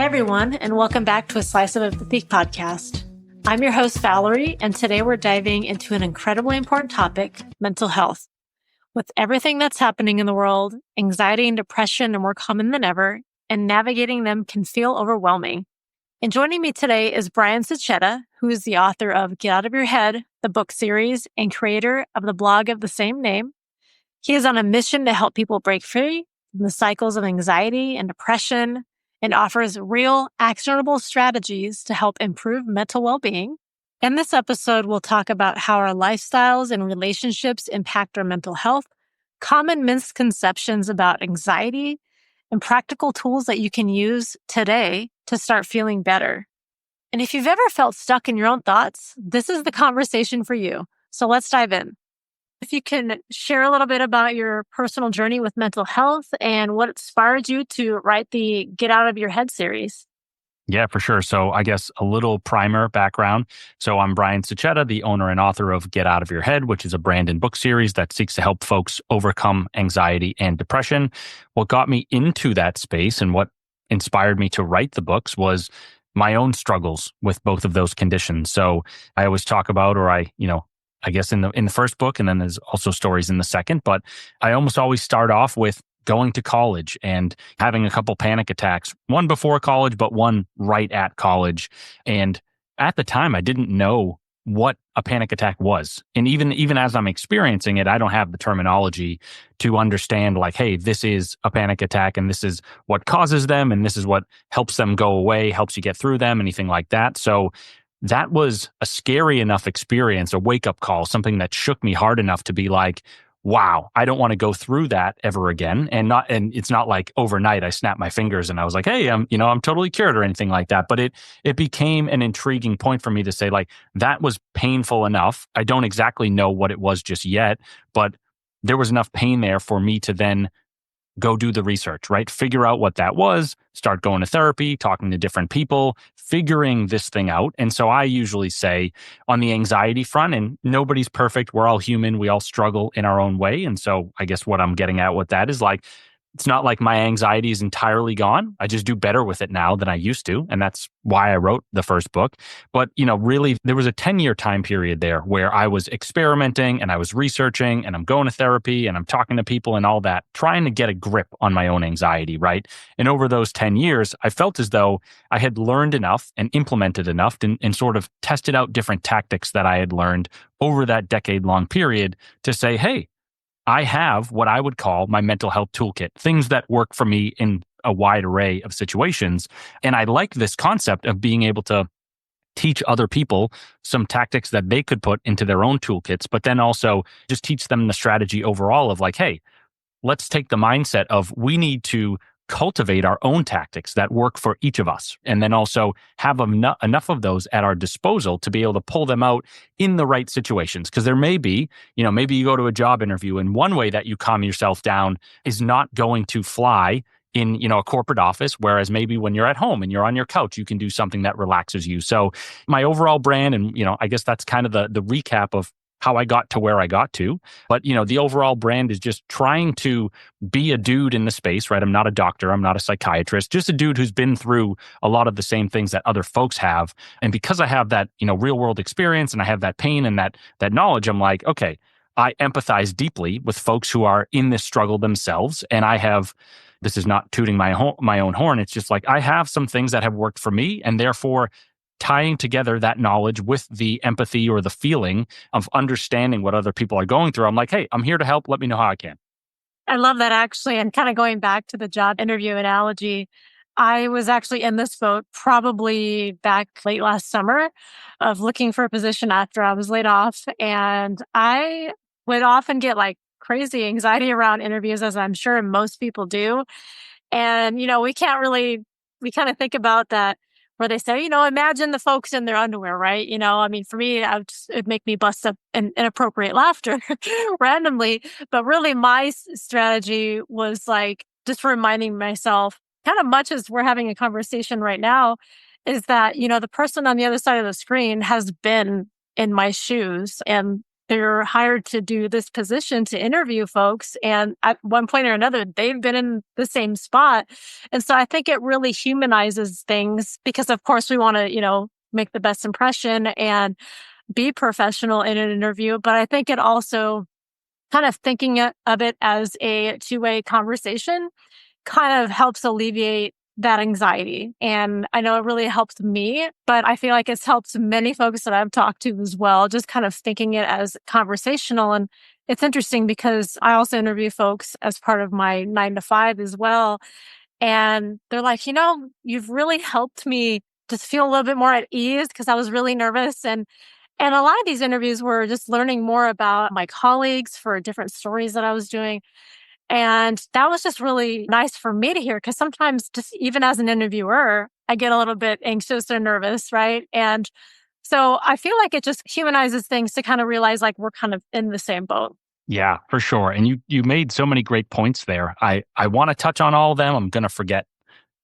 everyone, and welcome back to a Slice of Empathy podcast. I'm your host, Valerie, and today we're diving into an incredibly important topic, mental health. With everything that's happening in the world, anxiety and depression are more common than ever, and navigating them can feel overwhelming. And joining me today is Brian Sachetta, who is the author of Get Out of Your Head, the book series, and creator of the blog of the same name. He is on a mission to help people break free from the cycles of anxiety and depression, and offers real, actionable strategies to help improve mental well-being. In this episode, we'll talk about how our lifestyles and relationships impact our mental health, common misconceptions about anxiety, and practical tools that you can use today to start feeling better. And if you've ever felt stuck in your own thoughts, this is the conversation for you. So let's dive in. If you can share a little bit about your personal journey with mental health and what inspired you to write the Get Out of Your Head series. Yeah, for sure. So I guess a little primer background. So I'm Brian Sachetta, the owner and author of Get Out of Your Head, which is a brand and book series that seeks to help folks overcome anxiety and depression. What got me into that space and what inspired me to write the books was my own struggles with both of those conditions. So I always talk about, I guess in the first book, and then there's also stories in the second, but I almost always start off with going to college and having a couple panic attacks, one before college, but one right at college. And at the time, I didn't know what a panic attack was. And even as I'm experiencing it, I don't have the terminology to understand like, hey, this is a panic attack and this is what causes them and this is what helps them go away, helps you get through them, anything like that. So that was a scary enough experience, a wake-up call, something that shook me hard enough to be like, wow, I don't want to go through that ever again. And it's not like overnight I snapped my fingers and I was like, hey, I'm totally cured or anything like that. But it became an intriguing point for me to say, like, that was painful enough. I don't exactly know what it was just yet, but there was enough pain there for me to then go do the research, right? Figure out what that was, start going to therapy, talking to different people, figuring this thing out. And so I usually say on the anxiety front, and nobody's perfect, we're all human, we all struggle in our own way. And so I guess what I'm getting at with that is like, it's not like my anxiety is entirely gone. I just do better with it now than I used to. And that's why I wrote the first book. But, really, there was a 10-year time period there where I was experimenting and I was researching and I'm going to therapy and I'm talking to people and all that, trying to get a grip on my own anxiety, right? And over those 10 years, I felt as though I had learned enough and implemented enough and sort of tested out different tactics that I had learned over that decade-long period to say, hey, I have what I would call my mental health toolkit, things that work for me in a wide array of situations. And I like this concept of being able to teach other people some tactics that they could put into their own toolkits, but then also just teach them the strategy overall of like, hey, let's take the mindset of we need to cultivate our own tactics that work for each of us. And then also have enough of those at our disposal to be able to pull them out in the right situations. Because there may be, maybe you go to a job interview and one way that you calm yourself down is not going to fly in, a corporate office. Whereas maybe when you're at home and you're on your couch, you can do something that relaxes you. So my overall brand, and, I guess that's kind of the recap of how I got to where I got to. But, the overall brand is just trying to be a dude in the space, right? I'm not a doctor. I'm not a psychiatrist, just a dude who's been through a lot of the same things that other folks have. And because I have that, real world experience and I have that pain and that knowledge, I'm like, okay, I empathize deeply with folks who are in this struggle themselves. And this is not tooting my own horn. It's just like, I have some things that have worked for me, and therefore tying together that knowledge with the empathy or the feeling of understanding what other people are going through. I'm like, hey, I'm here to help. Let me know how I can. I love that actually. And kind of going back to the job interview analogy, I was actually in this boat probably back late last summer of looking for a position after I was laid off. And I would often get like crazy anxiety around interviews, as I'm sure most people do. And, we kind of think about that where they say, imagine the folks in their underwear, right? For me, it'd make me bust up in inappropriate laughter randomly. But really my strategy was like just reminding myself, kind of much as we're having a conversation right now, is that, the person on the other side of the screen has been in my shoes. And they're hired to do this position to interview folks. And at one point or another, they've been in the same spot. And so I think it really humanizes things because, of course, we want to, make the best impression and be professional in an interview. But I think it also kind of thinking of it as a two-way conversation kind of helps alleviate that anxiety. And I know it really helps me, but I feel like it's helped many folks that I've talked to as well, just kind of thinking it as conversational. And it's interesting because I also interview folks as part of my 9 to 5 as well. And they're like, you've really helped me just feel a little bit more at ease because I was really nervous. And a lot of these interviews were just learning more about my colleagues for different stories that I was doing. And that was just really nice for me to hear because sometimes just even as an interviewer, I get a little bit anxious or nervous, right? And so I feel like it just humanizes things to kind of realize like we're kind of in the same boat. Yeah, for sure. And you made so many great points there. I want to touch on all of them. I'm going to forget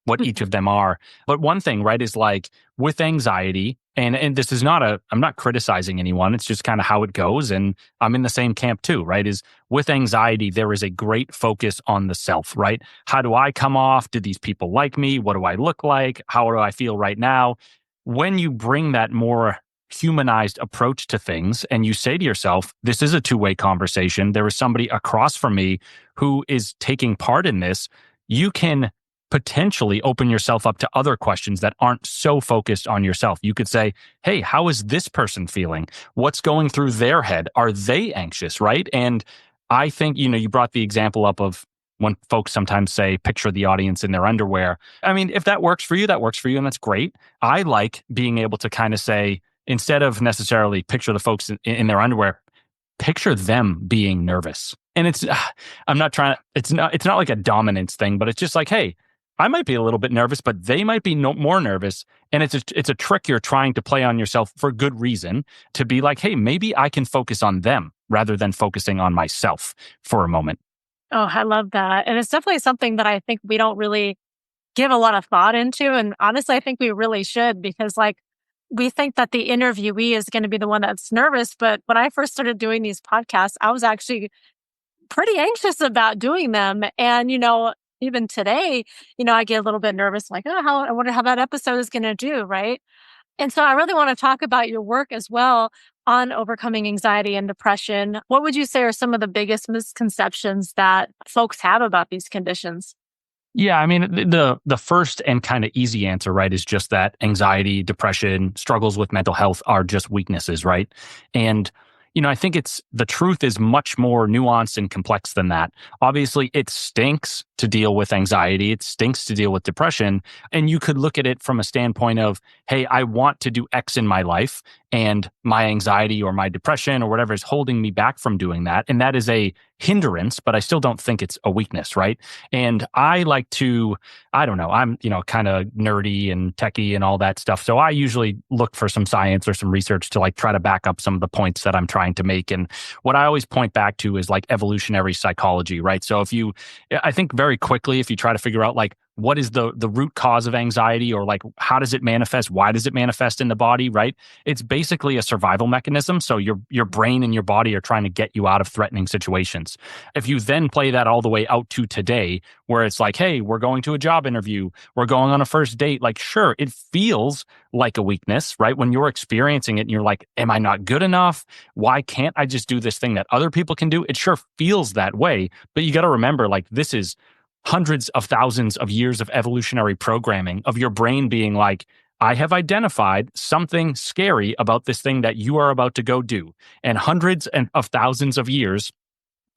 what each of them are. But one thing, right, is like with anxiety, and this is I'm not criticizing anyone. It's just kind of how it goes. And I'm in the same camp too, right? Is with anxiety, there is a great focus on the self, right? How do I come off? Do these people like me? What do I look like? How do I feel right now? When you bring that more humanized approach to things and you say to yourself, this is a two-way conversation. There is somebody across from me who is taking part in this. You can potentially open yourself up to other questions that aren't so focused on yourself. You could say, hey, how is this person feeling? What's going through their head? Are they anxious, right? And I think, you brought the example up of when folks sometimes say, picture the audience in their underwear. I mean, if that works for you, that works for you, and that's great. I like being able to kind of say, instead of necessarily picture the folks in their underwear, picture them being nervous. And I'm not trying to, it's not like a dominance thing, but it's just like, hey, I might be a little bit nervous, but they might be more nervous. And it's a trick you're trying to play on yourself for good reason to be like, hey, maybe I can focus on them rather than focusing on myself for a moment. Oh, I love that. And it's definitely something that I think we don't really give a lot of thought into. And honestly, I think we really should because like we think that the interviewee is going to be the one that's nervous. But when I first started doing these podcasts, I was actually pretty anxious about doing them. And, even today, I get a little bit nervous, like, I wonder how that episode is going to do, right? And so I really want to talk about your work as well on overcoming anxiety and depression. What would you say are some of the biggest misconceptions that folks have about these conditions? Yeah, I mean, the first and kind of easy answer, right, is just that anxiety, depression, struggles with mental health are just weaknesses, right? And I think the truth is much more nuanced and complex than that. Obviously, it stinks to deal with anxiety. It stinks to deal with depression. And you could look at it from a standpoint of, hey, I want to do X in my life and my anxiety or my depression or whatever is holding me back from doing that. And that is a hindrance, but I still don't think it's a weakness, right? And I like to, I don't know, I'm, kind of nerdy and techie and all that stuff. So I usually look for some science or some research to like try to back up some of the points that I'm trying to make. And what I always point back to is like evolutionary psychology, right? So I think very quickly, if you try to figure out like, what is the root cause of anxiety or like how does it manifest? Why does it manifest in the body, right? It's basically a survival mechanism. So your brain and your body are trying to get you out of threatening situations. If you then play that all the way out to today, where it's like, hey, we're going to a job interview, we're going on a first date, like sure, it feels like a weakness, right? When you're experiencing it and you're like, am I not good enough? Why can't I just do this thing that other people can do? It sure feels that way. But you got to remember, like this is hundreds of thousands of years of evolutionary programming of your brain being like, I have identified something scary about this thing that you are about to go do. And hundreds of thousands of years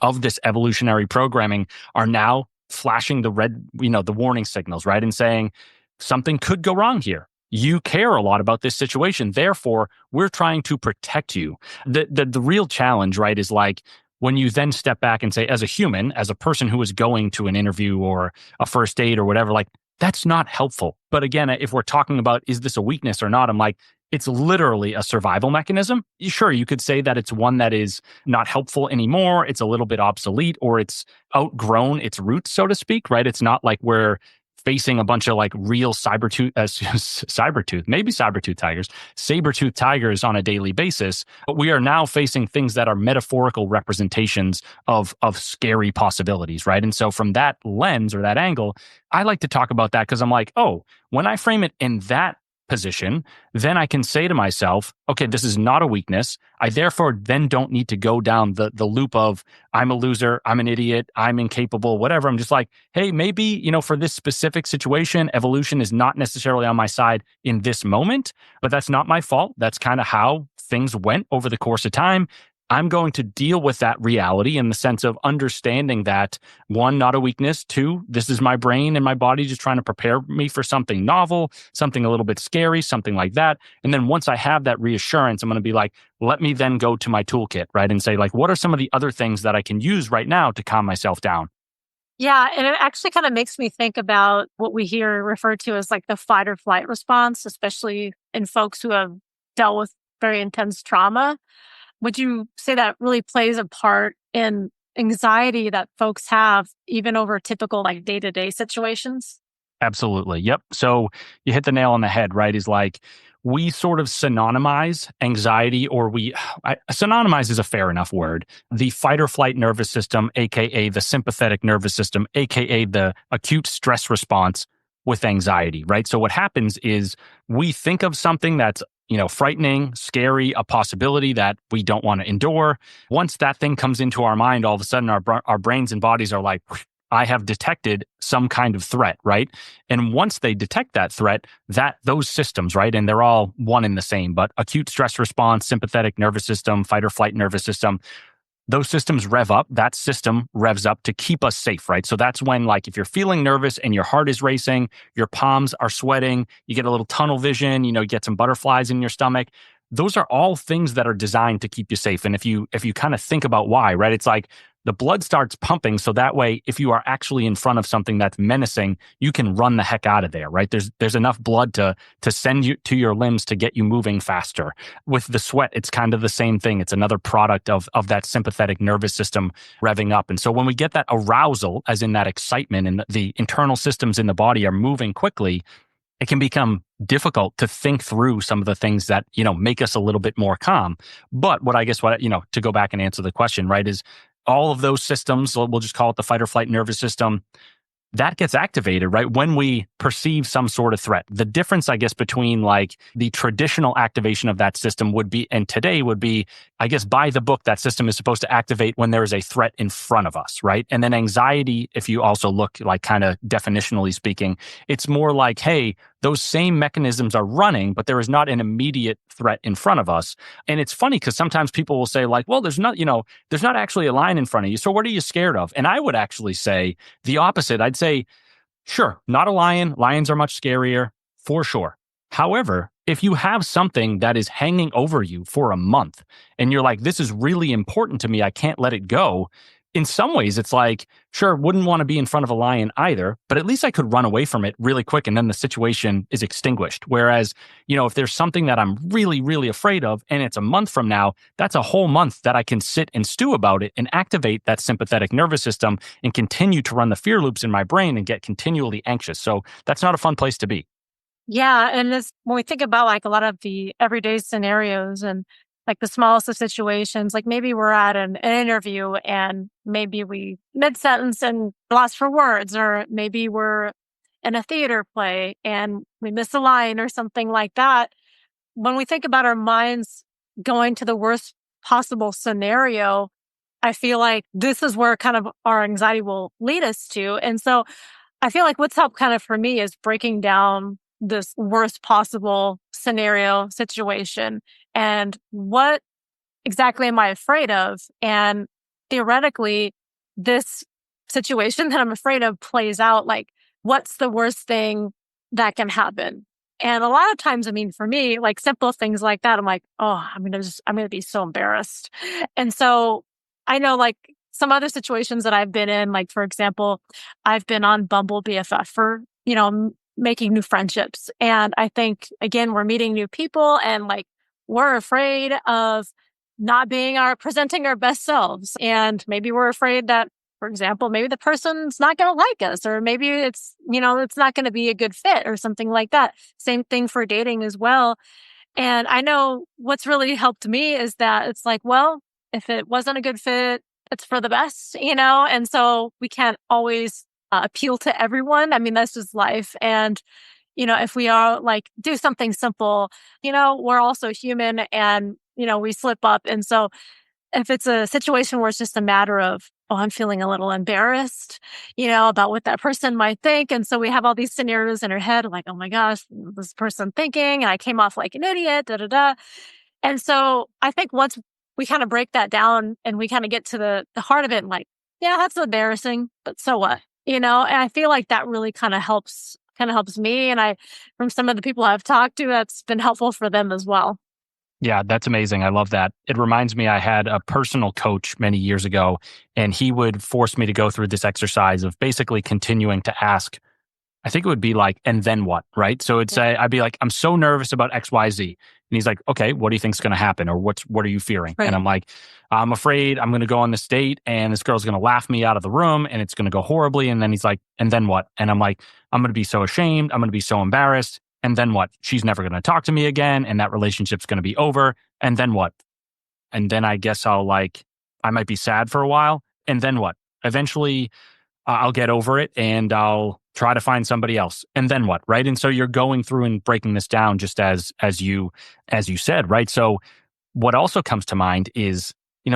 of this evolutionary programming are now flashing the red, the warning signals, right? And saying something could go wrong here. You care a lot about this situation. Therefore, we're trying to protect you. The real challenge, right, is like, when you then step back and say, as a human, as a person who is going to an interview or a first date or whatever, like that's not helpful. But again, if we're talking about, is this a weakness or not? I'm like, it's literally a survival mechanism. Sure, you could say that it's one that is not helpful anymore. It's a little bit obsolete or it's outgrown its roots, so to speak, right? It's not like we're facing a bunch of like real saber-tooth tigers on a daily basis. But we are now facing things that are metaphorical representations of scary possibilities, right? And so from that lens or that angle, I like to talk about that because I'm like, oh, when I frame it in that position, then I can say to myself, okay, this is not a weakness. I therefore then don't need to go down the loop of I'm a loser, I'm an idiot, I'm incapable, whatever. I'm just like, hey, maybe, for this specific situation, evolution is not necessarily on my side in this moment, but that's not my fault. That's kind of how things went over the course of time. I'm going to deal with that reality in the sense of understanding that one, not a weakness. Two, this is my brain and my body just trying to prepare me for something novel, something a little bit scary, something like that. And then once I have that reassurance, I'm going to be like, let me then go to my toolkit, right? And say like, what are some of the other things that I can use right now to calm myself down? Yeah. And it actually kind of makes me think about what we hear referred to as like the fight or flight response, especially in folks who have dealt with very intense trauma. Would you say that really plays a part in anxiety that folks have even over typical like day-to-day situations? Absolutely. Yep. So you hit the nail on the head, right? Is like we sort of synonymize anxiety, or synonymize is a fair enough word. The fight or flight nervous system, AKA the sympathetic nervous system, AKA the acute stress response with anxiety, right? So what happens is we think of something that's frightening, scary, a possibility that we don't want to endure. Once that thing comes into our mind, all of a sudden our brains and bodies are like, I have detected some kind of threat, right? And once they detect that threat, those systems, right? And they're all one and the same, but acute stress response, sympathetic nervous system, fight or flight nervous system, those systems rev up. That system revs up to keep us safe, right? So that's when, like, if you're feeling nervous and your heart is racing, your palms are sweating, you get a little tunnel vision, you get some butterflies in your stomach. Those are all things that are designed to keep you safe. And if you kind of think about why, right? It's like the blood starts pumping. So that way, if you are actually in front of something that's menacing, you can run the heck out of there, right? There's enough blood to send you to your limbs to get you moving faster. With the sweat, it's kind of the same thing. It's another product of that sympathetic nervous system revving up. And so when we get that arousal, as in that excitement, and the internal systems in the body are moving quickly, it can become difficult to think through some of the things that, make us a little bit more calm. But to go back and answer the question, right, is all of those systems, we'll just call it the fight or flight nervous system, that gets activated, right, when we perceive some sort of threat. The difference, I guess, between like the traditional activation of that system would be, and today would be, I guess, by the book, that system is supposed to activate when there is a threat in front of us, right? And then anxiety, if you also look like kind of definitionally speaking, it's more like, hey, those same mechanisms are running, but there is not an immediate threat in front of us. And it's funny because sometimes people will say like, well, there's not actually a lion in front of you. So what are you scared of? And I would actually say the opposite. I'd say, sure, not a lion. Lions are much scarier, for sure. However, if you have something that is hanging over you for a month and you're like, this is really important to me, I can't let it go. In some ways, it's like, sure, wouldn't want to be in front of a lion either, but at least I could run away from it really quick and then the situation is extinguished. Whereas, if there's something that I'm really, really afraid of and it's a month from now, that's a whole month that I can sit and stew about it and activate that sympathetic nervous system and continue to run the fear loops in my brain and get continually anxious. So that's not a fun place to be. Yeah. And when we think about like a lot of the everyday scenarios and like the smallest of situations, like maybe we're at an interview and maybe we mid-sentence and lost for words, or maybe we're in a theater play and we miss a line or something like that. When we think about our minds going to the worst possible scenario, I feel like this is where kind of our anxiety will lead us to. And so I feel like what's helped kind of for me is breaking down this worst possible scenario situation and what exactly am I afraid of? And theoretically, this situation that I'm afraid of plays out like, what's the worst thing that can happen? And a lot of times, I mean, for me, like simple things like that, I'm like, oh, I'm going to be so embarrassed. And so I know like some other situations that I've been in, like, for example, I've been on Bumble BFF for, making new friendships. And I think, again, we're meeting new people and like, we're afraid of not presenting our best selves. And maybe we're afraid that for example, maybe the person's not going to like us, or maybe it's not going to be a good fit or something like that. Same thing for dating as well. And I know what's really helped me is that it's like, well, if it wasn't a good fit, it's for the best, and so we can't always appeal to everyone. I mean, that's just life. And, if we are like, do something simple, we're also human and, we slip up. And so if it's a situation where it's just a matter of, oh, I'm feeling a little embarrassed, about what that person might think. And so we have all these scenarios in our head like, oh my gosh, this person thinking, and I came off like an idiot, da da da. And so I think once we kind of break that down and we kind of get to the heart of it, and like, yeah, that's embarrassing, but so what? And I feel like that really kind of helps me. And from some of the people I've talked to, that's been helpful for them as well. Yeah, that's amazing. I love that. It reminds me, I had a personal coach many years ago, and he would force me to go through this exercise of basically continuing to ask. I think it would be like, and then what, right? So I'd be like, I'm so nervous about X, Y, Z. And he's like, okay, what do you think's going to happen? Or what are you fearing? Right. And I'm like, I'm afraid I'm going to go on this date and this girl's going to laugh me out of the room and it's going to go horribly. And then he's like, and then what? And I'm like, I'm going to be so ashamed. I'm going to be so embarrassed. And then what? She's never going to talk to me again. And that relationship's going to be over. And then what? And then I guess I might be sad for a while. And then what? Eventually, I'll get over it and I'll try to find somebody else. And then what? Right. And so you're going through and breaking this down just as you said, right? So what also comes to mind is,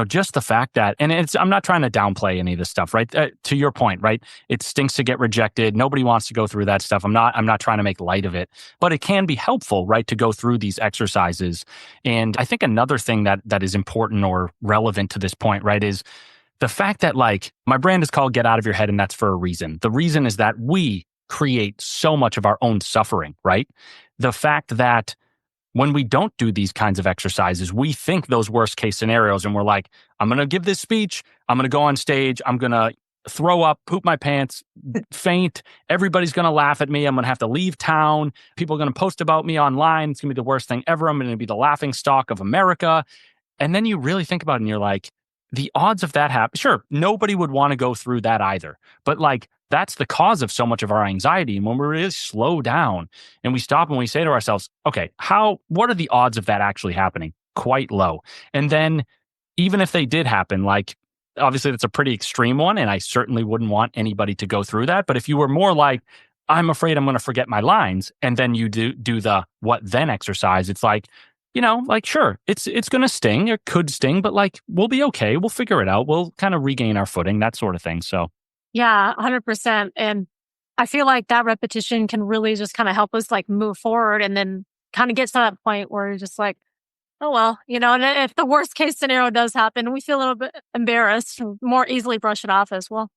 just the fact that, and I'm not trying to downplay any of this stuff, right? To your point, right? It stinks to get rejected. Nobody wants to go through that stuff. I'm not trying to make light of it, but it can be helpful, right? To go through these exercises. And I think another thing that is important or relevant to this point, right, is the fact that like my brand is called Get Out of Your Head, and that's for a reason. The reason is that we create so much of our own suffering, right? The fact that when we don't do these kinds of exercises, we think those worst case scenarios and we're like, I'm going to give this speech. I'm going to go on stage. I'm going to throw up, poop my pants, faint. Everybody's going to laugh at me. I'm going to have to leave town. People are going to post about me online. It's going to be the worst thing ever. I'm going to be the laughing stock of America. And then you really think about it and you're like, the odds of that happen, sure, nobody would want to go through that either. But like, that's the cause of so much of our anxiety. And when we really slow down and we stop and we say to ourselves, okay, what are the odds of that actually happening? Quite low. And then even if they did happen, like, obviously that's a pretty extreme one. And I certainly wouldn't want anybody to go through that. But if you were more like, I'm afraid I'm going to forget my lines, and then you do the what then exercise, it's like, like, sure, it's going to sting. It could sting, but like, we'll be okay. We'll figure it out. We'll kind of regain our footing, that sort of thing. So, Yeah, 100%. And I feel like that repetition can really just kind of help us like move forward and then kind of get to that point where you're just like, oh, well, and if the worst case scenario does happen, we feel a little bit embarrassed, more easily brush it off as well.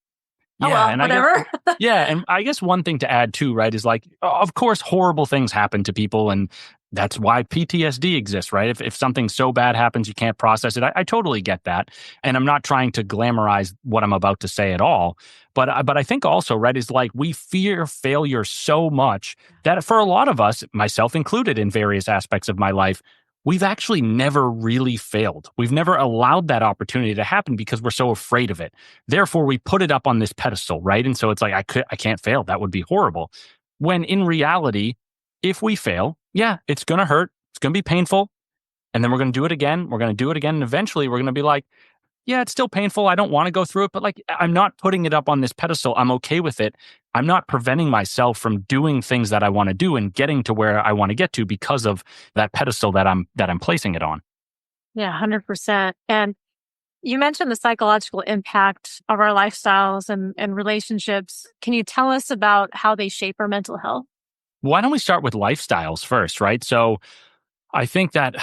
Oh, yeah. well, And whatever. and I guess one thing to add too, right, is like, of course, horrible things happen to people. And that's why PTSD exists, right? If something so bad happens, you can't process it. I totally get that. And I'm not trying to glamorize what I'm about to say at all. But I think also, right, is like we fear failure so much that for a lot of us, myself included in various aspects of my life, we've actually never really failed. We've never allowed that opportunity to happen because we're so afraid of it. Therefore, we put it up on this pedestal, right? And so it's like, I can't fail. That would be horrible. When in reality, if we fail, yeah, it's going to hurt. It's going to be painful. And then we're going to do it again. We're going to do it again. And eventually we're going to be like, yeah, it's still painful. I don't want to go through it, but like, I'm not putting it up on this pedestal. I'm okay with it. I'm not preventing myself from doing things that I want to do and getting to where I want to get to because of that pedestal that I'm placing it on. Yeah, 100%. And you mentioned the psychological impact of our lifestyles and relationships. Can you tell us about how they shape our mental health? Why don't we start with lifestyles first, right? So I think that,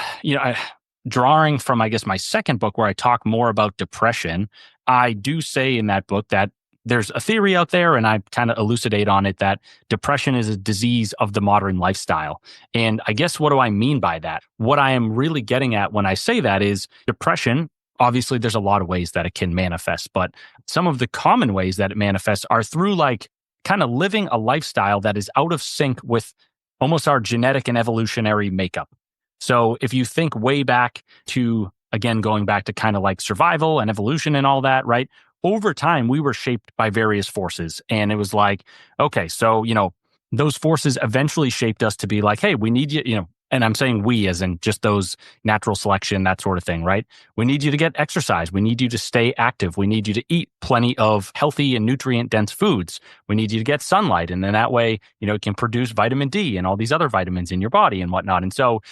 drawing from, I guess, my second book where I talk more about depression, I do say in that book that there's a theory out there, and I kind of elucidate on it, that depression is a disease of the modern lifestyle. And I guess, what do I mean by that? What I am really getting at when I say that is depression. Obviously, there's a lot of ways that it can manifest, but some of the common ways that it manifests are through like kind of living a lifestyle that is out of sync with almost our genetic and evolutionary makeup. So if you think way back to, again, going back to kind of like survival and evolution and all that, right? over time, we were shaped by various forces. And it was like, okay, so, those forces eventually shaped us to be like, hey, we need you, and I'm saying we as in just those natural selection, that sort of thing, right? We need you to get exercise. We need you to stay active. We need you to eat plenty of healthy and nutrient dense foods. We need you to get sunlight. And then that way, it can produce vitamin D and all these other vitamins in your body and whatnot. And so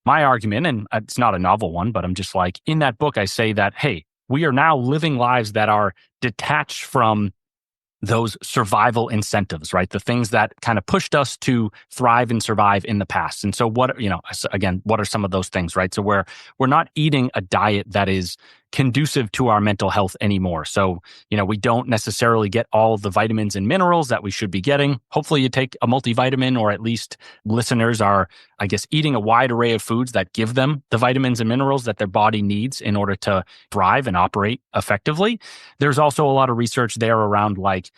my argument, and it's not a novel one, but I'm just like, in that book, I say that, hey, we are now living lives that are detached from those survival incentives, right? The things that kind of pushed us to thrive and survive in the past. And so again, what are some of those things, right? So we're not eating a diet that is conducive to our mental health anymore. So, we don't necessarily get all the vitamins and minerals that we should be getting. Hopefully you take a multivitamin, or at least listeners are, I guess, eating a wide array of foods that give them the vitamins and minerals that their body needs in order to thrive and operate effectively. There's also a lot of research there around like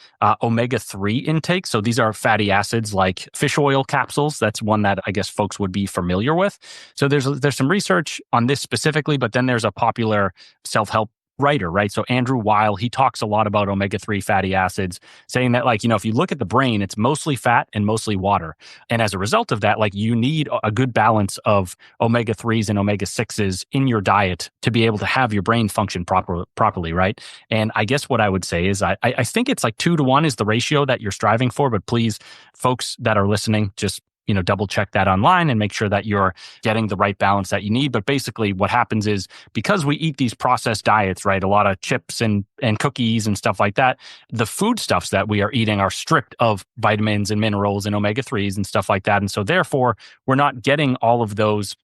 omega-3 intake. So these are fatty acids like fish oil capsules. That's one that I guess folks would be familiar with. So there's some research on this specifically, but then there's a popular self-help writer, right? So Andrew Weil, he talks a lot about omega-3 fatty acids, saying that like, if you look at the brain, it's mostly fat and mostly water. And as a result of that, like you need a good balance of omega-3s and omega-6s in your diet to be able to have your brain function properly, right? And I guess what I would say is I think it's like 2-to-1 is the ratio that you're striving for, but please, folks that are listening, just double check that online and make sure that you're getting the right balance that you need. But basically what happens is because we eat these processed diets, right? A lot of chips and cookies and stuff like that, the foodstuffs that we are eating are stripped of vitamins and minerals and omega-3s and stuff like that. And so therefore we're not getting all of those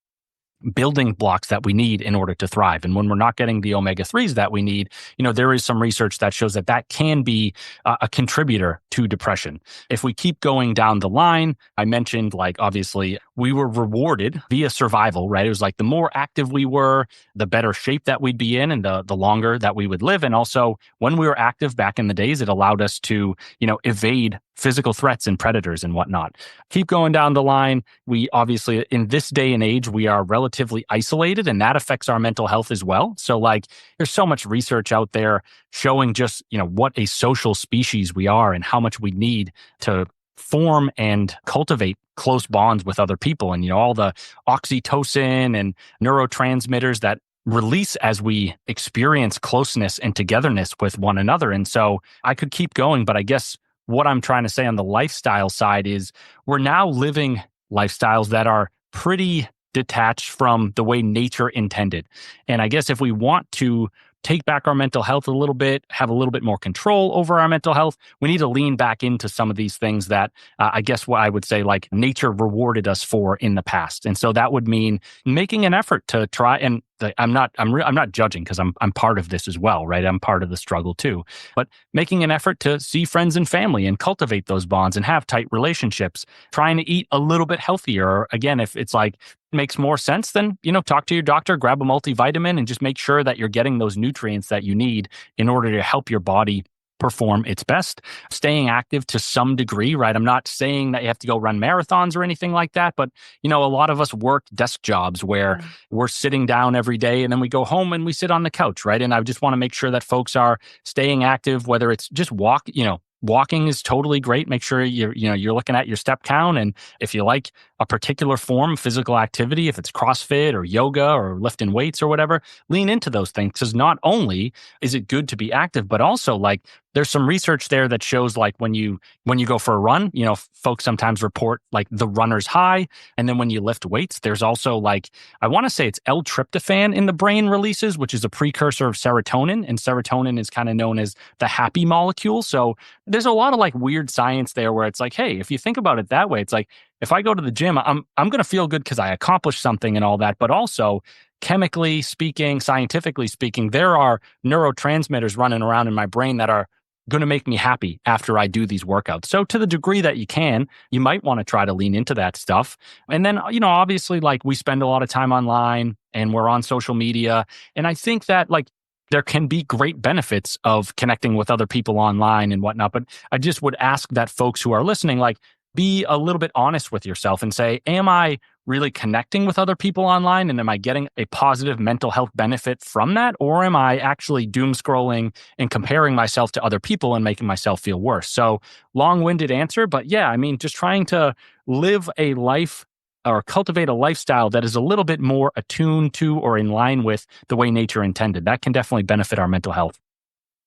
building blocks that we need in order to thrive. And when we're not getting the omega-3s that we need, there is some research that shows that can be a contributor to depression. If we keep going down the line, I mentioned like, obviously we were rewarded via survival, right? It was like the more active we were, the better shape that we'd be in and the longer that we would live. And also when we were active back in the days, it allowed us to, evade physical threats and predators and whatnot. Keep going down the line. We obviously, in this day and age, we are relatively isolated, and that affects our mental health as well. So like, there's so much research out there showing just, what a social species we are and how much we need to form and cultivate close bonds with other people. And, all the oxytocin and neurotransmitters that release as we experience closeness and togetherness with one another. And so I could keep going, but I guess what I'm trying to say on the lifestyle side is we're now living lifestyles that are pretty detached from the way nature intended. And I guess if we want to take back our mental health a little bit, have a little bit more control over our mental health, we need to lean back into some of these things that I guess what I would say like nature rewarded us for in the past. And so that would mean making an effort to try and I'm not judging because I'm part of this as well, right? I'm part of the struggle too, but making an effort to see friends and family and cultivate those bonds and have tight relationships, trying to eat a little bit healthier. Again, if it's like makes more sense, then, talk to your doctor, grab a multivitamin and just make sure that you're getting those nutrients that you need in order to help your body perform its best. Staying active to some degree, right? I'm not saying that you have to go run marathons or anything like that, but a lot of us work desk jobs where we're sitting down every day and then we go home and we sit on the couch, right? And I just want to make sure that folks are staying active, whether it's just walking is totally great. Make sure you're looking at your step count. And if you like a particular form of physical activity, if it's CrossFit or yoga or lifting weights or whatever, lean into those things. Because not only is it good to be active, but also like there's some research there that shows like when you go for a run, folks sometimes report like the runner's high. And then when you lift weights, there's also like, I want to say it's L-tryptophan in the brain releases, which is a precursor of serotonin. And serotonin is kind of known as the happy molecule. So there's a lot of like weird science there where it's like, hey, if you think about it that way, it's like, if I go to the gym, I'm going to feel good because I accomplished something and all that. But also chemically speaking, scientifically speaking, there are neurotransmitters running around in my brain that are going to make me happy after I do these workouts. So to the degree that you can, you might want to try to lean into that stuff. And then, obviously like we spend a lot of time online and we're on social media. And I think that like there can be great benefits of connecting with other people online and whatnot. But I just would ask that folks who are listening, like, be a little bit honest with yourself and say, am I really connecting with other people online? And am I getting a positive mental health benefit from that? Or am I actually doom scrolling and comparing myself to other people and making myself feel worse? So long-winded answer, but yeah, I mean, just trying to live a life or cultivate a lifestyle that is a little bit more attuned to or in line with the way nature intended. That can definitely benefit our mental health.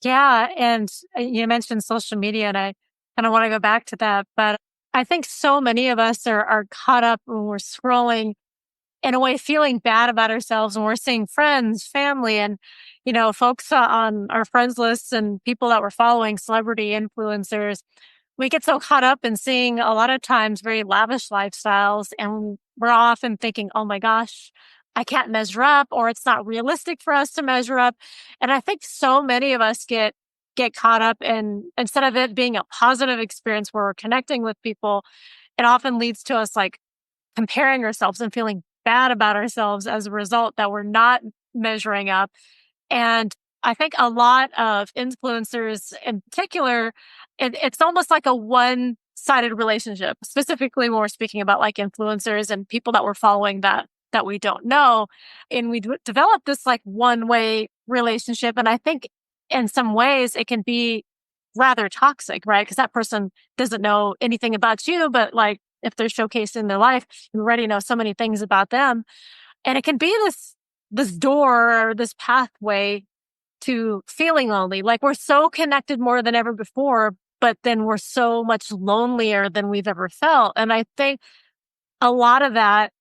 Yeah. And you mentioned social media, and I kind of want to go back to that. But I think so many of us are caught up when we're scrolling in a way, feeling bad about ourselves when we're seeing friends, family, and, folks on our friends lists and people that we're following, celebrity influencers. We get so caught up in seeing a lot of times very lavish lifestyles, and we're often thinking, oh my gosh, I can't measure up, or it's not realistic for us to measure up. And I think so many of us get caught up in, instead of it being a positive experience where we're connecting with people, it often leads to us like comparing ourselves and feeling bad about ourselves as a result that we're not measuring up. And I think a lot of influencers in particular, it's almost like a one-sided relationship, specifically when we're speaking about like influencers and people that we're following that we don't know. And we develop this like one-way relationship. And I think in some ways it can be rather toxic, right? Because that person doesn't know anything about you, but like if they're showcasing their life, you already know so many things about them. And it can be this door or this pathway to feeling lonely. Like we're so connected more than ever before, but then we're so much lonelier than we've ever felt. And I think a lot of that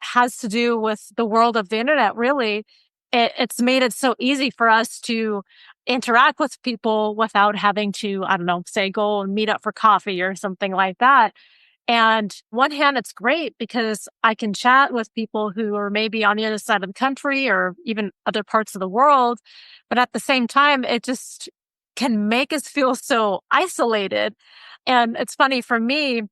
has to do with the world of the internet, really. It's made it so easy for us to interact with people without having to, I don't know, say go and meet up for coffee or something like that. And one hand, it's great because I can chat with people who are maybe on the other side of the country or even other parts of the world. But at the same time, it just can make us feel so isolated. And it's funny for me,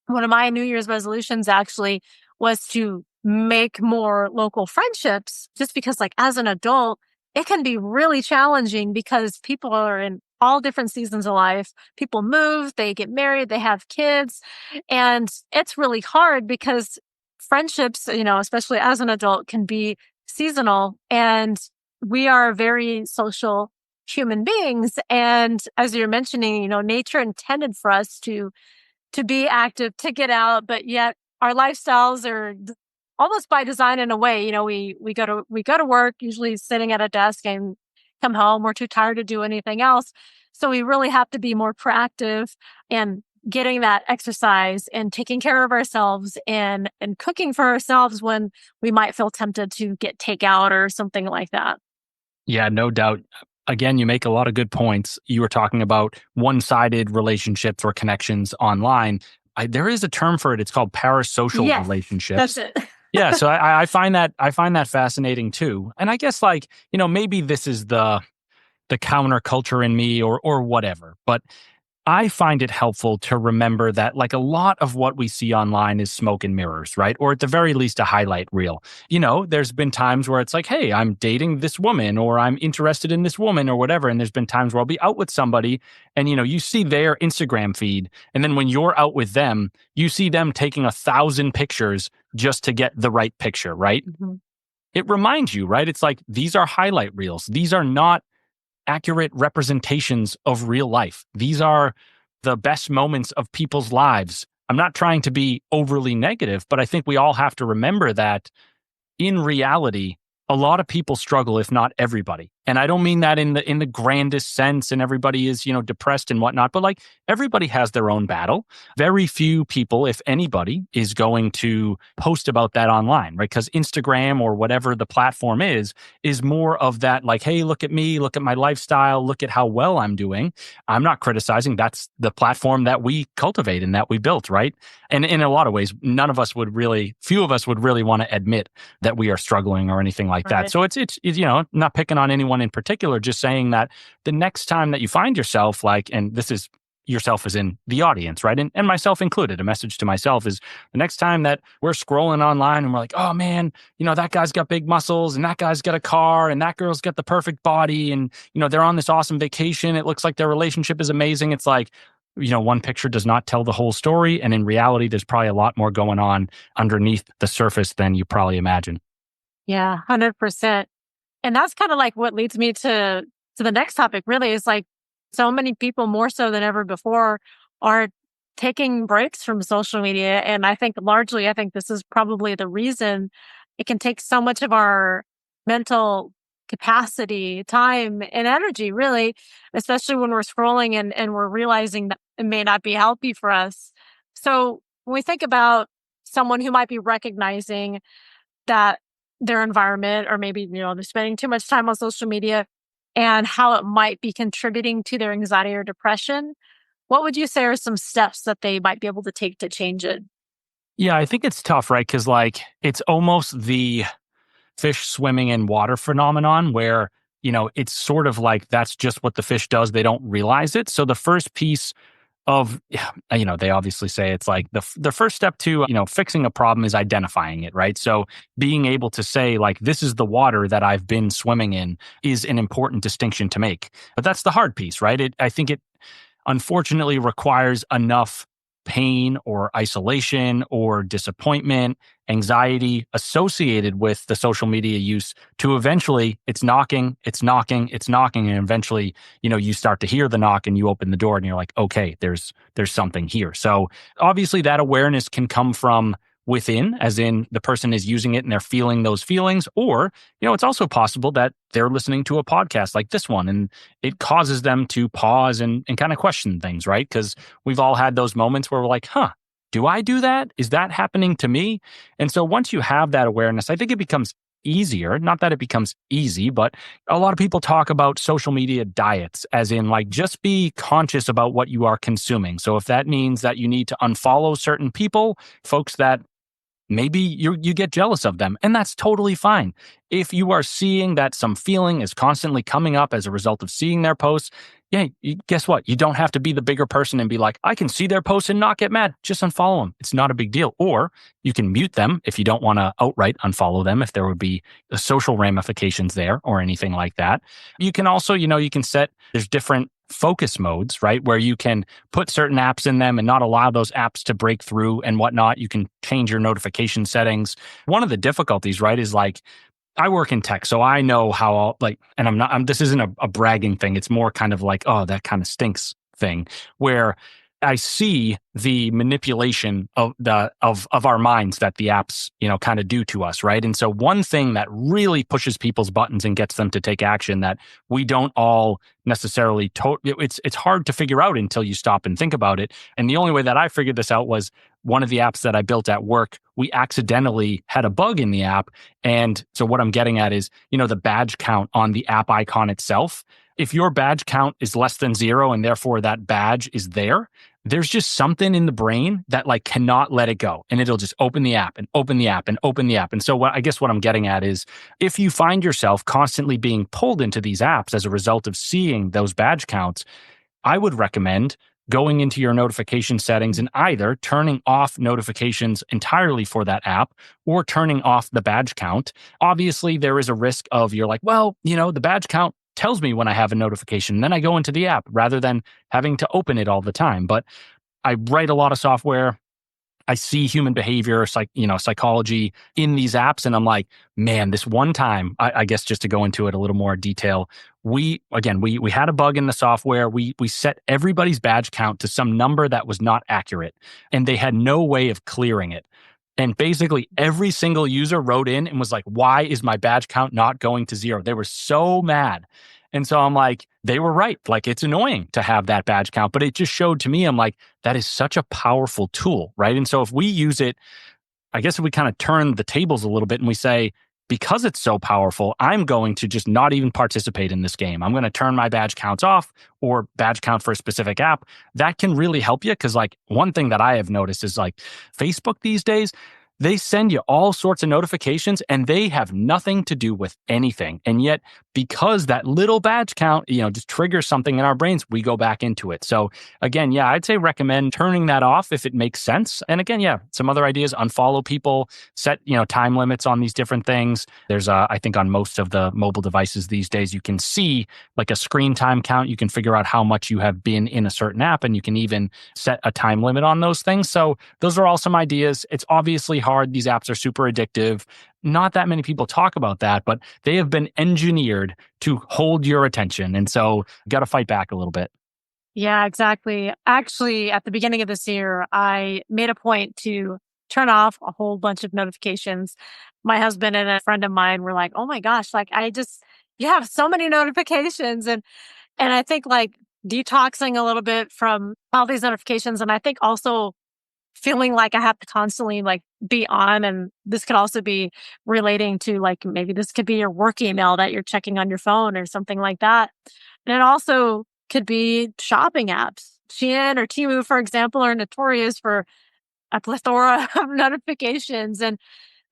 one of my New Year's resolutions actually was to make more local friendships just because like as an adult, it can be really challenging because people are in all different seasons of life. People move, they get married, they have kids, and it's really hard because friendships, especially as an adult can be seasonal, and we are very social human beings. And as you're mentioning, nature intended for us to be active, to get out, but yet our lifestyles are almost by design in a way. We go to work, usually sitting at a desk, and come home, we're too tired to do anything else. So we really have to be more proactive and getting that exercise and taking care of ourselves and cooking for ourselves when we might feel tempted to get takeout or something like that. Yeah, no doubt. Again, you make a lot of good points. You were talking about one-sided relationships or connections online. There is a term for it. It's called parasocial Yes, that's relationships. it. Yeah, so I find that fascinating too. And I guess maybe this is the counterculture in me or whatever. But I find it helpful to remember that like a lot of what we see online is smoke and mirrors, right? Or at the very least, a highlight reel. There's been times where it's like, hey, I'm dating this woman or I'm interested in this woman or whatever. And there's been times where I'll be out with somebody and, you see their Instagram feed. And then when you're out with them, you see them taking 1,000 pictures just to get the right picture, right? Mm-hmm. It reminds you, right? It's like, these are highlight reels. These are not accurate representations of real life. These are the best moments of people's lives. I'm not trying to be overly negative, but I think we all have to remember that in reality, a lot of people struggle, if not everybody. And I don't mean that in the grandest sense and everybody is, depressed and whatnot, but like everybody has their own battle. Very few people, if anybody, is going to post about that online, right? Because Instagram or whatever the platform is more of that like, hey, look at me, look at my lifestyle, look at how well I'm doing. I'm not criticizing. That's the platform that we cultivate and that we built, right? And in a lot of ways, few of us would really want to admit that we are struggling or anything like that. Right. So it's not picking on anyone in particular, just saying that the next time that you find yourself like, and this is yourself as in the audience, right? And myself included, a message to myself is the next time that we're scrolling online and we're like, oh man, that guy's got big muscles and that guy's got a car and that girl's got the perfect body and, they're on this awesome vacation. It looks like their relationship is amazing. It's like, one picture does not tell the whole story. And in reality, there's probably a lot more going on underneath the surface than you probably imagine. Yeah, 100%. And that's kind of like what leads me to the next topic really is like so many people more so than ever before are taking breaks from social media. And I think largely, I think this is probably the reason it can take so much of our mental capacity, time, and energy, really, especially when we're scrolling and we're realizing that it may not be healthy for us. So when we think about someone who might be recognizing that their environment or maybe, they're spending too much time on social media and how it might be contributing to their anxiety or depression, what would you say are some steps that they might be able to take to change it? Yeah, I think it's tough, right? Because it's almost the fish swimming in water phenomenon where, it's sort of like that's just what the fish does. They don't realize it. So the first piece of, they obviously say it's like the first step to, fixing a problem is identifying it, right? So being able to say like, this is the water that I've been swimming in is an important distinction to make. But that's the hard piece, right? I think it unfortunately requires enough pain or isolation or disappointment, anxiety associated with the social media use to eventually it's knocking, and eventually, you start to hear the knock and you open the door and you're like, okay, there's something here. So obviously that awareness can come from within, as in the person is using it and they're feeling those feelings, or, it's also possible that they're listening to a podcast like this one and it causes them to pause and kind of question things, right? Because we've all had those moments where we're like, do I do that? Is that happening to me? And so once you have that awareness, I think it becomes easier. Not that it becomes easy, but a lot of people talk about social media diets, as in like just be conscious about what you are consuming. So if that means that you need to unfollow certain people, folks that maybe you get jealous of them, and that's totally fine. If you are seeing that some feeling is constantly coming up as a result of seeing their posts, guess what? You don't have to be the bigger person and be like, I can see their posts and not get mad. Just unfollow them. It's not a big deal. Or you can mute them if you don't want to outright unfollow them, if there would be social ramifications there or anything like that. You can also, you can set, there's different focus modes, right? Where you can put certain apps in them and not allow those apps to break through and whatnot. You can change your notification settings. One of the difficulties, right, is like, I work in tech, so I know how and this isn't a bragging thing. It's more kind of like, oh, that kind of stinks thing, where I see the manipulation of our minds that the apps, kind of do to us, right? And so one thing that really pushes people's buttons and gets them to take action that we don't all necessarily it's hard to figure out until you stop and think about it. And the only way that I figured this out was one of the apps that I built at work, we accidentally had a bug in the app. And so what I'm getting at is, the badge count on the app icon itself. If your badge count is less than 0 and therefore that badge is there's just something in the brain that cannot let it go. And it'll just open the app and open the app and open the app. And so I guess what I'm getting at is if you find yourself constantly being pulled into these apps as a result of seeing those badge counts, I would recommend going into your notification settings and either turning off notifications entirely for that app or turning off the badge count. Obviously, there is a risk of you're like, well, the badge count tells me when I have a notification. Then I go into the app rather than having to open it all the time. But I write a lot of software. I see human behavior, psychology in these apps. And I'm like, man, this one time, I guess just to go into it a little more detail, we had a bug in the software. We set everybody's badge count to some number that was not accurate, and they had no way of clearing it. And basically every single user wrote in and was like, why is my badge count not going to 0? They were so mad. And so I'm like, they were right. It's annoying to have that badge count, but it just showed to me, I'm like, that is such a powerful tool, right? And so if we use it, I guess if we kind of turn the tables a little bit and we say, because it's so powerful, I'm going to just not even participate in this game. I'm going to turn my badge counts off or badge count for a specific app. That can really help you because one thing that I have noticed is Facebook these days, they send you all sorts of notifications and they have nothing to do with anything. And yet, because that little badge count, just triggers something in our brains, we go back into it. So again, yeah, I'd say recommend turning that off if it makes sense. And again, yeah, some other ideas, unfollow people, set, time limits on these different things. There's I think on most of the mobile devices these days, you can see like a screen time count. You can figure out how much you have been in a certain app, and you can even set a time limit on those things. So those are all some ideas. It's obviously hard. These apps are super addictive. Not that many people talk about that, but they have been engineered to hold your attention. And so got to fight back a little bit. Yeah, exactly. Actually, at the beginning of this year, I made a point to turn off a whole bunch of notifications. My husband and a friend of mine were like, "Oh my gosh, like you have so many notifications." And I think like detoxing a little bit from all these notifications. And I think also feeling like I have to constantly like be on. And this could also be relating to like maybe this could be your work email that you're checking on your phone or something like that. And it also could be shopping apps. Shein or Temu, for example, are notorious for a plethora of notifications. And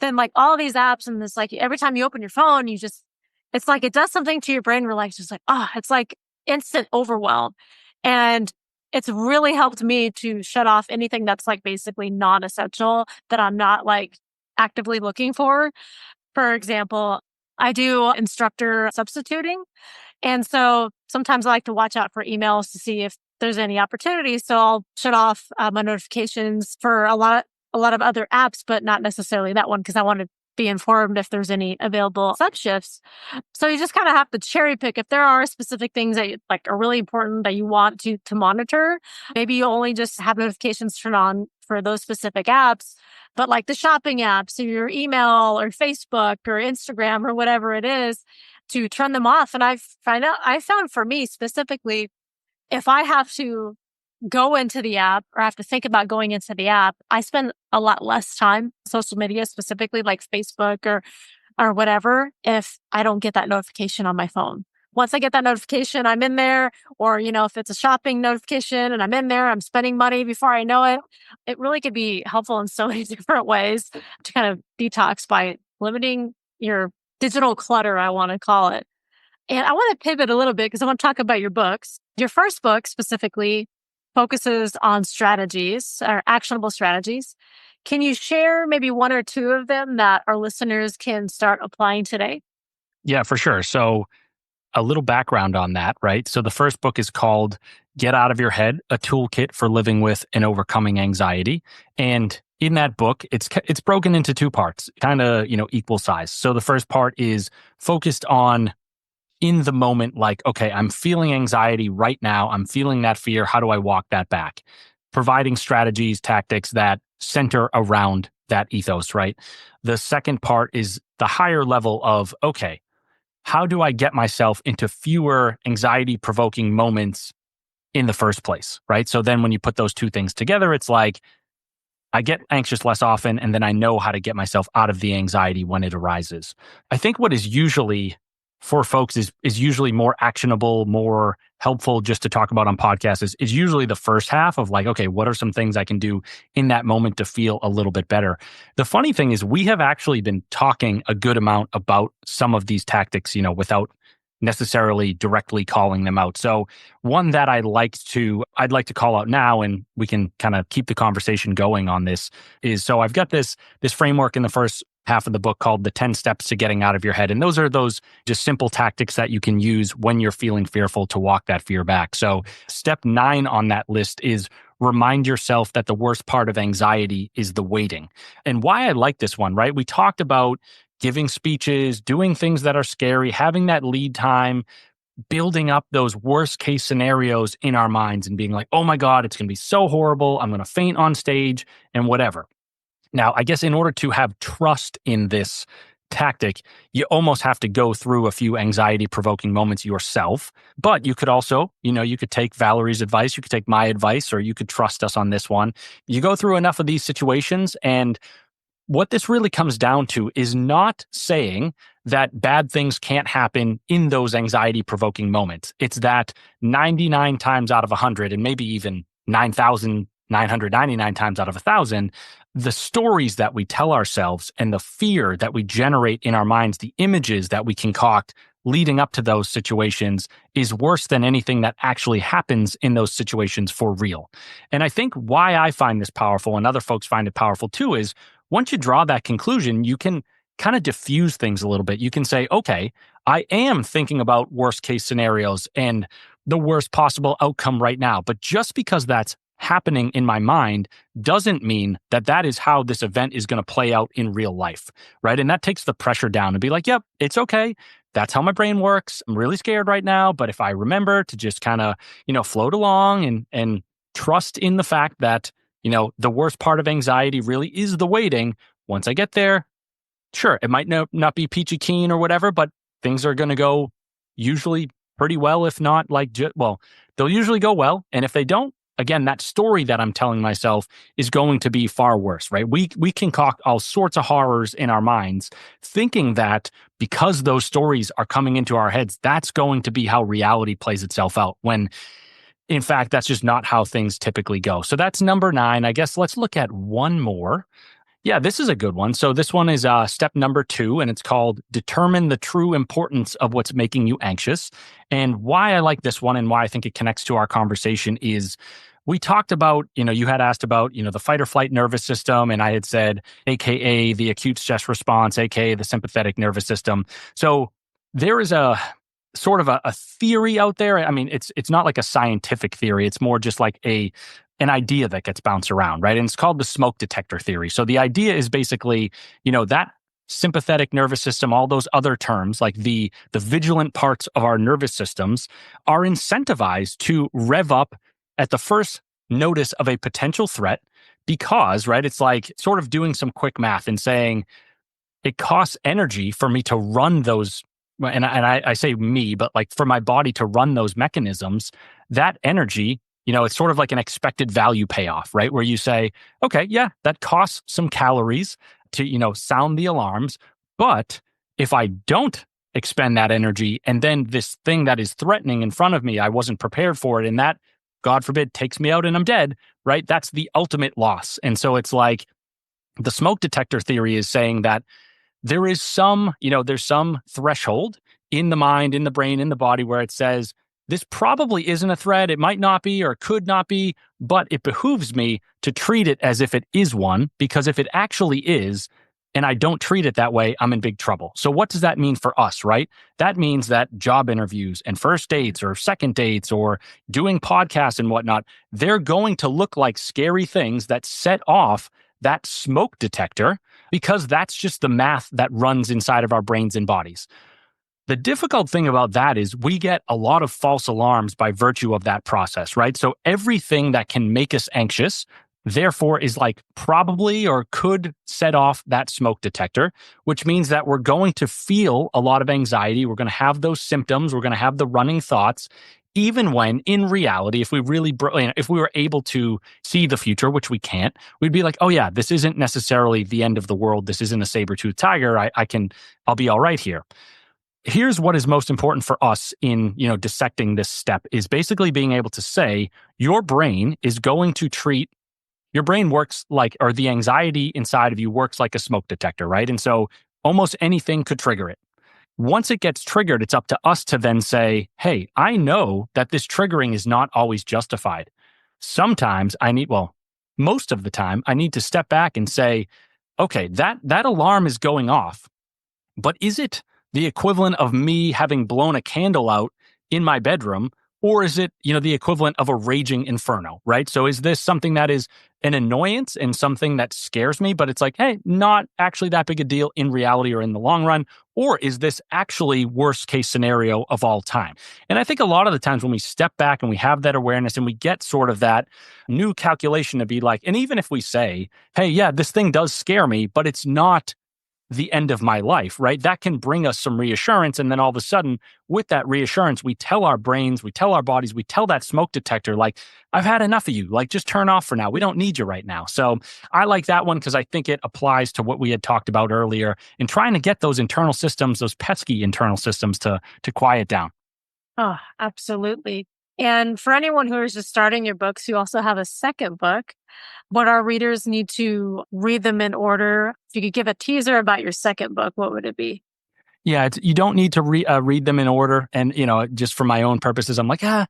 then like all these apps, and it's like every time you open your phone, it's like it does something to your brain where like, just like, it's like instant overwhelm. And it's really helped me to shut off anything that's like basically non-essential that I'm not like actively looking for. For example, I do instructor substituting. And so sometimes I like to watch out for emails to see if there's any opportunities. So I'll shut off my notifications for a lot of other apps, but not necessarily that one because I want to be informed if there's any available sub shifts. So you just kind of have to cherry pick if there are specific things that like are really important that you want to monitor. Maybe you only just have notifications turned on for those specific apps, but like the shopping apps or your email or Facebook or Instagram or whatever it is, to turn them off. And I found for me specifically, if I have to go into the app or have to think about going into the app, I spend a lot less time social media, specifically like Facebook or whatever, if I don't get that notification on my phone. Once I get that notification, I'm in there. Or, if it's a shopping notification and I'm in there, I'm spending money before I know it. It really could be helpful in so many different ways to kind of detox by limiting your digital clutter, I want to call it. And I want to pivot a little bit because I want to talk about your books. Your first book specifically focuses on strategies or actionable strategies. Can you share maybe one or two of them that our listeners can start applying today? Yeah, for sure. So a little background on that, right? So the first book is called Get Out of Your Head, A Toolkit for Living with and Overcoming Anxiety. And in that book, it's broken into two parts, kind of, equal size. So the first part is focused on in the moment, like, okay, I'm feeling anxiety right now. I'm feeling that fear. How do I walk that back? Providing strategies, tactics that center around that ethos, right? The second part is the higher level of, okay, how do I get myself into fewer anxiety provoking moments in the first place, right? So then when you put those two things together, it's like, I get anxious less often, and then I know how to get myself out of the anxiety when it arises. I think what is usually for folks is usually more actionable, more helpful just to talk about on podcasts is usually the first half of like, okay, what are some things I can do in that moment to feel a little bit better? The funny thing is we have actually been talking a good amount about some of these tactics, without necessarily directly calling them out. So one that I'd like to call out now, and we can kind of keep the conversation going on this, is so I've got this framework in the first half of the book called the 10 steps to getting out of your head. And those are those just simple tactics that you can use when you're feeling fearful to walk that fear back. So step 9 on that list is remind yourself that the worst part of anxiety is the waiting. And why I like this one, right? We talked about giving speeches, doing things that are scary, having that lead time, building up those worst case scenarios in our minds and being like, oh my God, it's going to be so horrible. I'm going to faint on stage and whatever. Now, I guess in order to have trust in this tactic, you almost have to go through a few anxiety provoking moments yourself. But you could also, you could take Valerie's advice, you could take my advice, or you could trust us on this one. You go through enough of these situations, and what this really comes down to is not saying that bad things can't happen in those anxiety provoking moments. It's that 99 times out of 100, and maybe even 9,000 999 times out of 1,000, the stories that we tell ourselves and the fear that we generate in our minds, the images that we concoct leading up to those situations is worse than anything that actually happens in those situations for real. And I think why I find this powerful and other folks find it powerful too is once you draw that conclusion, you can kind of diffuse things a little bit. You can say, okay, I am thinking about worst case scenarios and the worst possible outcome right now. But just because that's happening in my mind doesn't mean that that is how this event is going to play out in real life, right? And that takes the pressure down and be like, yep, it's okay. That's how my brain works. I'm really scared right now, but if I remember to just kind of, float along and trust in the fact that, the worst part of anxiety really is the waiting. Once I get there, sure, it might not be peachy keen or whatever, but things are going to go usually pretty well, if not they'll usually go well. And if they don't, again, that story that I'm telling myself is going to be far worse, right? We concoct all sorts of horrors in our minds, thinking that because those stories are coming into our heads, that's going to be how reality plays itself out, when in fact, that's just not how things typically go. So that's number 9. I guess let's look at one more. Yeah, this is a good one. So this one is step number 2, and it's called determine the true importance of what's making you anxious. And why I like this one and why I think it connects to our conversation is we talked about, you had asked about, the fight or flight nervous system, and I had said, AKA the acute stress response, AKA the sympathetic nervous system. So there is a sort of a theory out there. I mean, it's not like a scientific theory. It's more just like an idea that gets bounced around, right? And it's called the smoke detector theory. So the idea is basically, that sympathetic nervous system, all those other terms, like the vigilant parts of our nervous systems are incentivized to rev up at the first notice of a potential threat because, right, it's like sort of doing some quick math and saying it costs energy for me to run those, and I say me, but like for my body to run those mechanisms, that energy, it's sort of like an expected value payoff, right? Where you say, okay, yeah, that costs some calories to, sound the alarms. But if I don't expend that energy and then this thing that is threatening in front of me, I wasn't prepared for it. And that, God forbid, takes me out and I'm dead, right? That's the ultimate loss. And so it's like the smoke detector theory is saying that there is there's some threshold in the mind, in the brain, in the body where it says, this probably isn't a threat. It might not be or could not be, but it behooves me to treat it as if it is one, because if it actually is, and I don't treat it that way, I'm in big trouble. So what does that mean for us, right? That means that job interviews and first dates or second dates or doing podcasts and whatnot, they're going to look like scary things that set off that smoke detector, because that's just the math that runs inside of our brains and bodies. The difficult thing about that is we get a lot of false alarms by virtue of that process, right? So everything that can make us anxious, therefore, is like probably or could set off that smoke detector, which means that we're going to feel a lot of anxiety. We're going to have those symptoms. We're going to have the running thoughts, even when in reality, if we were able to see the future, which we can't, we'd be like, oh yeah, this isn't necessarily the end of the world. This isn't a saber-toothed tiger. I'll be all right here. Here's what is most important for us in, dissecting this step is basically being able to say your brain works like, or the anxiety inside of you works like a smoke detector, right? And so almost anything could trigger it. Once it gets triggered, it's up to us to then say, hey, I know that this triggering is not always justified. Sometimes most of the time, I need to step back and say, okay, that alarm is going off, but is it the equivalent of me having blown a candle out in my bedroom? Or is it, the equivalent of a raging inferno, right? So is this something that is an annoyance and something that scares me, but it's like, hey, not actually that big a deal in reality or in the long run? Or is this actually worst case scenario of all time? And I think a lot of the times when we step back and we have that awareness and we get sort of that new calculation to be like, and even if we say, hey, yeah, this thing does scare me, but it's not the end of my life, right? That can bring us some reassurance. And then all of a sudden, with that reassurance, we tell our brains, we tell our bodies, we tell that smoke detector, like, I've had enough of you. Like, just turn off for now. We don't need you right now. So I like that one because I think it applies to what we had talked about earlier in trying to get those internal systems, those pesky internal systems to quiet down. Oh, absolutely. And for anyone who is just starting your books, you also have a second book. But our readers need to read them in order. If you could give a teaser about your second book, what would it be? Yeah, you don't need to read them in order. And, just for my own purposes, I'm like, I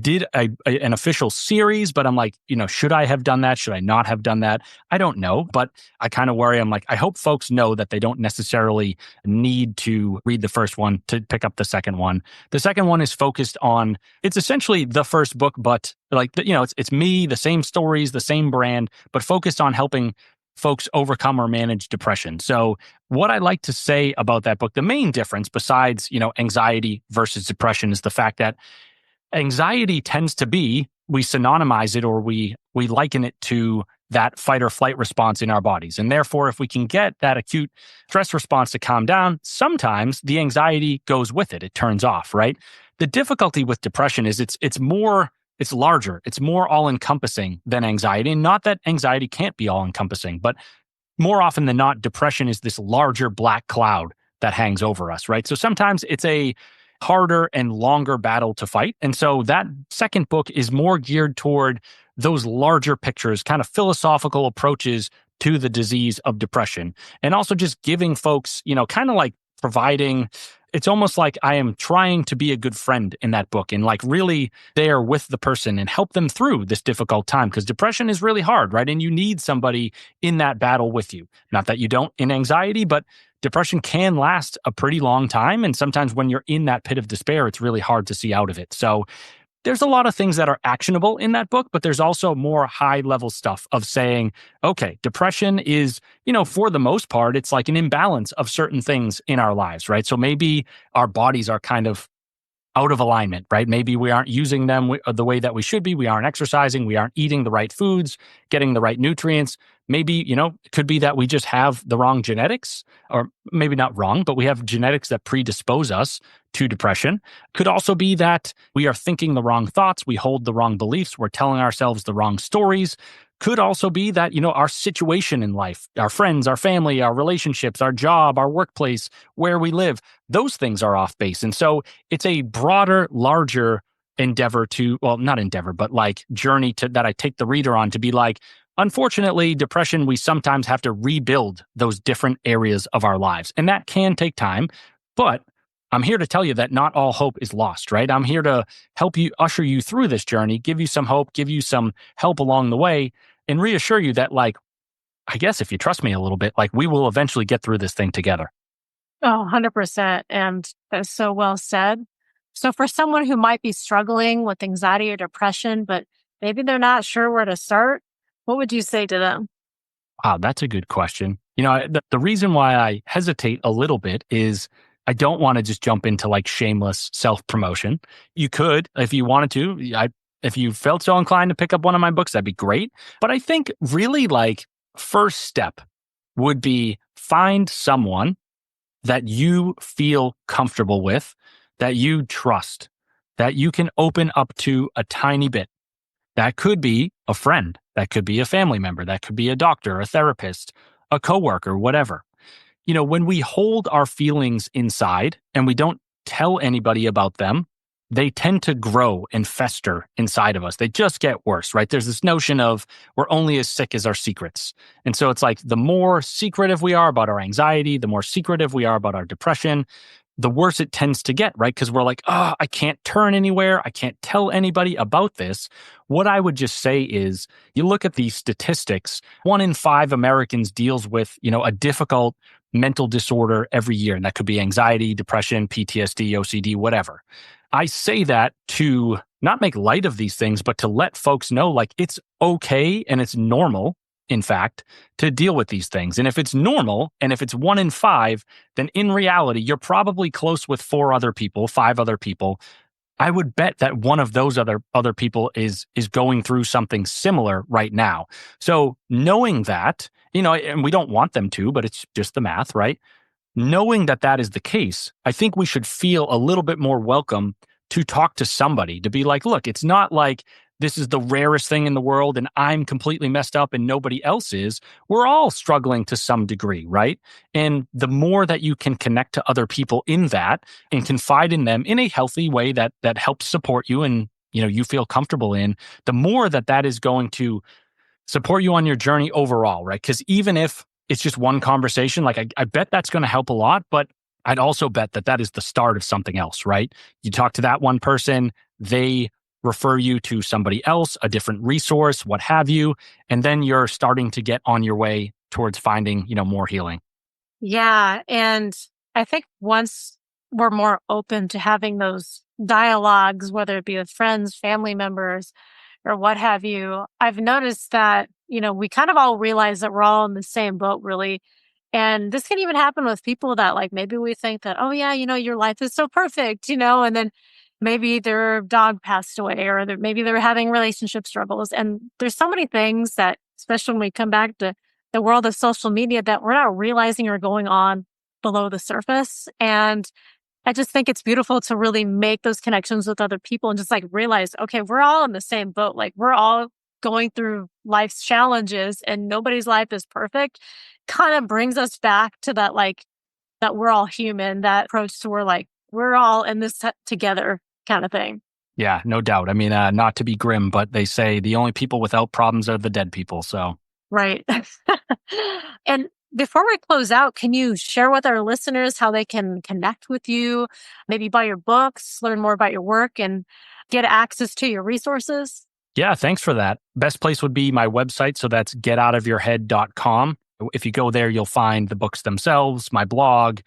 did an official series, but I'm like, should I have done that? Should I not have done that? I don't know, but I kind of worry. I'm like, I hope folks know that they don't necessarily need to read the first one to pick up the second one. The second one is focused on, it's essentially the first book, but like, it's me, the same stories, the same brand, but focused on helping folks overcome or manage depression. So what I like to say about that book, the main difference besides, anxiety versus depression is the fact that anxiety tends to be, we synonymize it or we liken it to that fight or flight response in our bodies. And therefore, if we can get that acute stress response to calm down, sometimes the anxiety goes with it. It turns off, right? The difficulty with depression is it's larger, it's more all encompassing than anxiety. And not that anxiety can't be all encompassing, but more often than not, depression is this larger black cloud that hangs over us, right? So sometimes it's a harder and longer battle to fight. And so that second book is more geared toward those larger pictures, kind of philosophical approaches to the disease of depression. And also just giving folks, kind of like providing, it's almost like I am trying to be a good friend in that book and like really there with the person and help them through this difficult time, because depression is really hard, right? And you need somebody in that battle with you. Not that you don't in anxiety, but depression can last a pretty long time. And sometimes when you're in that pit of despair, it's really hard to see out of it. So there's a lot of things that are actionable in that book, but there's also more high level stuff of saying, okay, depression is, for the most part, it's like an imbalance of certain things in our lives, right? So maybe our bodies are kind of out of alignment, right? Maybe we aren't using them the way that we should be. We aren't exercising. We aren't eating the right foods, getting the right nutrients. Maybe, it could be that we just have the wrong genetics, or maybe not wrong, but we have genetics that predispose us to depression. Could also be that we are thinking the wrong thoughts. We hold the wrong beliefs. We're telling ourselves the wrong stories. Could also be that, our situation in life, our friends, our family, our relationships, our job, our workplace, where we live, those things are off base. And so it's a broader, larger endeavor not endeavor, but like journey that I take the reader on to be like, unfortunately, depression, we sometimes have to rebuild those different areas of our lives. And that can take time, but I'm here to tell you that not all hope is lost, right? I'm here to help you, usher you through this journey, give you some hope, give you some help along the way, and reassure you that, like, I guess if you trust me a little bit, like, we will eventually get through this thing together. Oh, 100%. And that's so well said. So for someone who might be struggling with anxiety or depression, but maybe they're not sure where to start, what would you say to them? Wow, that's a good question. The reason why I hesitate a little bit is I don't want to just jump into like shameless self-promotion. You could, if you wanted to, if you felt so inclined to pick up one of my books, that'd be great. But I think really like first step would be find someone that you feel comfortable with, that you trust, that you can open up to a tiny bit. That could be a friend, that could be a family member, that could be a doctor, a therapist, a coworker, whatever. When we hold our feelings inside and we don't tell anybody about them, they tend to grow and fester inside of us. They just get worse, right? There's this notion of we're only as sick as our secrets. And so it's like the more secretive we are about our anxiety, the more secretive we are about our depression, the worse it tends to get, right? Because we're like, oh, I can't turn anywhere. I can't tell anybody about this. What I would just say is you look at these statistics, 1 in 5 Americans deals with, a difficult mental disorder every year. And that could be anxiety, depression, PTSD, OCD, whatever. I say that to not make light of these things, but to let folks know like it's okay and it's normal, in fact, to deal with these things. And if it's normal and if it's 1 in 5, then in reality, you're probably close with 4 other people, 5 other people. I would bet that one of those other people is going through something similar right now. So knowing that, and we don't want them to, but it's just the math, right? Knowing that that is the case, I think we should feel a little bit more welcome to talk to somebody, to be like, look, it's not like this is the rarest thing in the world and I'm completely messed up and nobody else is. We're all struggling to some degree, right? And the more that you can connect to other people in that and confide in them in a healthy way that helps support you and you feel comfortable in, the more that is going to support you on your journey overall, right? Because even if it's just one conversation, like I bet that's going to help a lot, but I'd also bet that is the start of something else, right? You talk to that one person, they refer you to somebody else, a different resource, what have you, and then you're starting to get on your way towards finding, more healing. Yeah. And I think once we're more open to having those dialogues, whether it be with friends, family members, or what have you, I've noticed that, we kind of all realize that we're all in the same boat, really. And this can even happen with people that like maybe we think that, oh, yeah, your life is so perfect, and then maybe their dog passed away or maybe they're having relationship struggles. And there's so many things that, especially when we come back to the world of social media, that we're not realizing are going on below the surface. And I just think it's beautiful to really make those connections with other people and just like realize, okay, we're all in the same boat. Like we're all going through life's challenges and nobody's life is perfect. Kind of brings us back to that, like, that we're all human, that approach to we're all in this together kind of thing. Yeah, no doubt. I mean, not to be grim, but they say the only people without problems are the dead people. So, right. And before we close out, can you share with our listeners how they can connect with you, maybe buy your books, learn more about your work, and get access to your resources? Yeah, thanks for that. Best place would be my website. So that's getoutofyourhead.com. If you go there, you'll find the books themselves, my blog,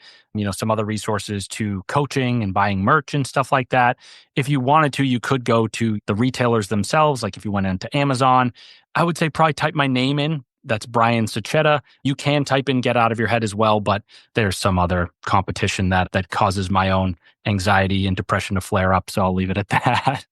some other resources to coaching and buying merch and stuff like that. If you wanted to, you could go to the retailers themselves. Like if you went into Amazon, I would say probably type my name in. That's Brian Sachetta. You can type in Get Out of Your Head as well, but there's some other competition that causes my own anxiety and depression to flare up. So I'll leave it at that.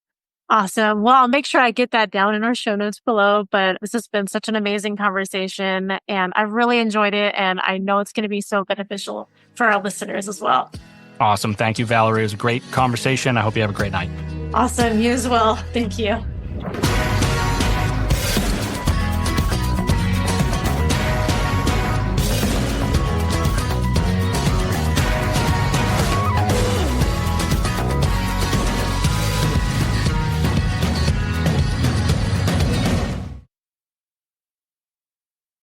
Awesome. Well, I'll make sure I get that down in our show notes below, but this has been such an amazing conversation and I've really enjoyed it. And I know it's going to be so beneficial for our listeners as well. Awesome. Thank you, Valerie. It was a great conversation. I hope you have a great night. Awesome. You as well. Thank you.